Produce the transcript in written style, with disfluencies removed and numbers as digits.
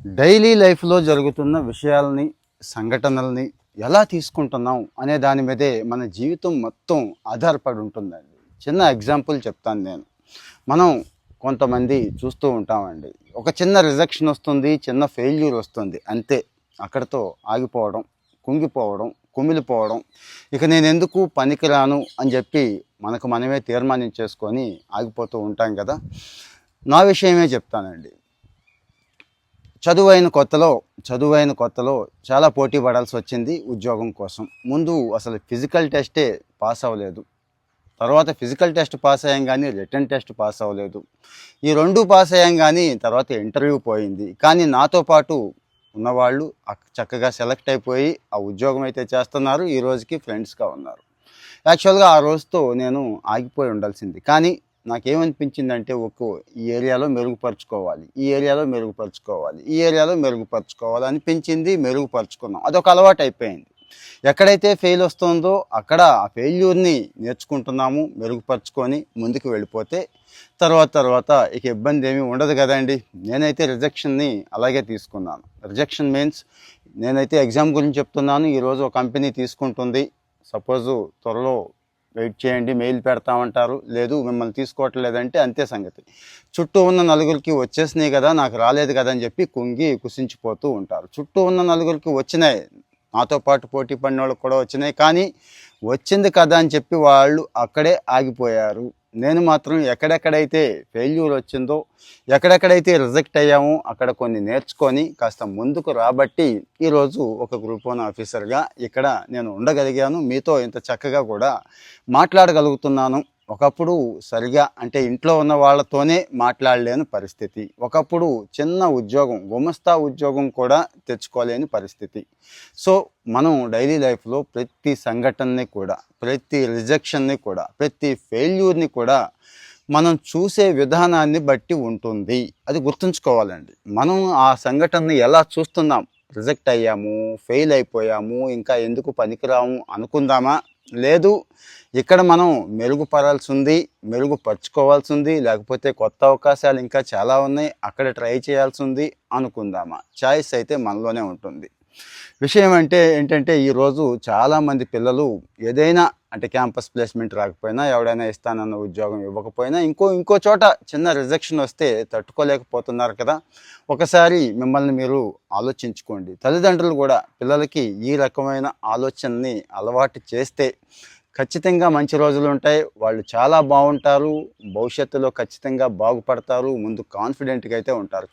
Daily లైఫ్లో జరుగుతున్న విషయాలని సంఘటనల్ని ఎలా తీసుకుంటున్నాం అనే దాని మీదే మన జీవితం మొత్తం ఆధారపడి ఉంటుందండి. చిన్న ఎగ్జాంపుల్ చెప్తాను నేను. మనం కొంతమంది చూస్తూ ఉంటామండి. ఒక చిన్న రిజెక్షన్ వస్తుంది, చిన్న ఫెయిల్యూర్ వస్తుంది, అంతే అక్కడితో ఆగిపోవడం, కుంగిపోవడం, కుమిలిపోవడం, ఇక నేను ఎందుకు పనికిరాను అని చెప్పి మనకు మనమే తీర్మానించేసుకొని ఆగిపోతూ ఉంటాం కదా. నా విషయమే చెప్తానండి. చదువైన కొత్తలో చాలా పోటీ పడాల్సి వచ్చింది ఉద్యోగం కోసం. ముందు అసలు ఫిజికల్ టెస్టే పాస్ అవ్వలేదు. తర్వాత ఫిజికల్ టెస్ట్ పాస్ అయ్యాం కానీ రిటర్న్ టెస్ట్ పాస్ అవ్వలేదు. ఈ రెండు పాస్ అయ్యాం కానీ తర్వాత ఇంటర్వ్యూ పోయింది. కానీ నాతో పాటు ఉన్నవాళ్ళు చక్కగా సెలెక్ట్ అయిపోయి ఆ ఉద్యోగం అయితే చేస్తున్నారు. ఈ రోజుకి ఫ్రెండ్స్గా ఉన్నారు. యాక్చువల్గా ఆ రోజుతో నేను ఆగిపోయి ఉండాల్సింది. కానీ నాకేమనిపించిందంటే ఈ ఏరియాలో మెరుగుపరుచుకోవాలి అనిపించింది. మెరుగుపరుచుకున్నాం. అదొక అలవాటు అయిపోయింది. ఎక్కడైతే ఫెయిల్ వస్తుందో అక్కడ ఆ ఫెయిల్యూర్ని నేర్చుకుంటున్నాము. మెరుగుపరుచుకొని ముందుకు వెళ్ళిపోతే తర్వాత ఇక ఇబ్బంది ఏమీ ఉండదు కదండి. నేనైతే రిజెక్షన్ని అలాగే తీసుకున్నాను. రిజెక్షన్ మీన్స్, నేనైతే ఎగ్జామ్ గురించి చెప్తున్నాను. ఈరోజు ఒక కంపెనీ తీసుకుంటుంది. సపోజు త్వరలో వెయిట్ చేయండి, మెయిల్ పెడతామంటారు. లేదు, మిమ్మల్ని తీసుకోవట్లేదంటే అంతే సంగతి. చుట్టూ ఉన్న నలుగురికి వచ్చేసినాయి కదా, నాకు రాలేదు కదా అని చెప్పి కుసించిపోతూ ఉంటారు. చుట్టూ ఉన్న నలుగురికి వచ్చినాయి, నాతో పాటు పోటీ పడిన వాళ్ళకి కూడా వచ్చినాయి. కానీ వచ్చింది కదా అని చెప్పి వాళ్ళు అక్కడే ఆగిపోయారు. నేను మాత్రం ఎక్కడెక్కడైతే ఫెయిల్యూర్ వచ్చిందో, ఎక్కడెక్కడైతే రిజెక్ట్ అయ్యామో అక్కడ కొన్ని నేర్చుకొని కాస్త ముందుకు రాబట్టి ఈరోజు ఒక గ్రూప్ 1 ఆఫీసర్గా ఇక్కడ నేను ఉండగలిగాను. మీతో ఇంత చక్కగా కూడా మాట్లాడగలుగుతున్నాను. ఒకప్పుడు సరిగా అంటే ఇంట్లో ఉన్న వాళ్ళతోనే మాట్లాడలేని పరిస్థితి. ఒకప్పుడు చిన్న ఉద్యోగం, గుమస్తా ఉద్యోగం కూడా తెచ్చుకోలేని పరిస్థితి. సో మనం డైలీ లైఫ్లో ప్రతి సంఘటనని కూడా, ప్రతి రిజెక్షన్ని కూడా, ప్రతి ఫెయిల్యూర్ని కూడా మనం చూసే విధానాన్ని బట్టి ఉంటుంది. అది గుర్తుంచుకోవాలండి. మనం ఆ సంఘటనని ఎలా చూస్తున్నాం, రిజెక్ట్ అయ్యాము, ఫెయిల్ అయిపోయాము, ఇంకా ఎందుకు పనికిరాము అనుకుందామా, లేదు ఇక్కడ మనం మెరుగుపరచుకోవాల్సి ఉంది, లేకపోతే కొత్త అవకాశాలు ఇంకా చాలా ఉన్నాయి, అక్కడ ట్రై చేయాల్సి ఉంది అనుకుందామా, చాయిస్ అయితే మనలోనే ఉంటుంది. విషయం ఏంటంటే ఈరోజు చాలామంది పిల్లలు ఏదైనా అంటే క్యాంపస్ ప్లేస్మెంట్ రాకపోయినా, ఎవడైనా ఇస్తానన్న ఉద్యోగం ఇవ్వకపోయినా, ఇంకో చోట చిన్న రిజెక్షన్ వస్తే తట్టుకోలేకపోతున్నారు కదా. ఒకసారి మిమ్మల్ని మీరు ఆలోచించుకోండి. తల్లిదండ్రులు కూడా పిల్లలకి ఈ రకమైన ఆలోచనని అలవాటు చేస్తే ఖచ్చితంగా మంచి రోజులు ఉంటాయి. వాళ్ళు చాలా బాగుంటారు. భవిష్యత్తులో ఖచ్చితంగా బాగుపడతారు. ముందు కాన్ఫిడెంట్గా అయితే ఉంటారు.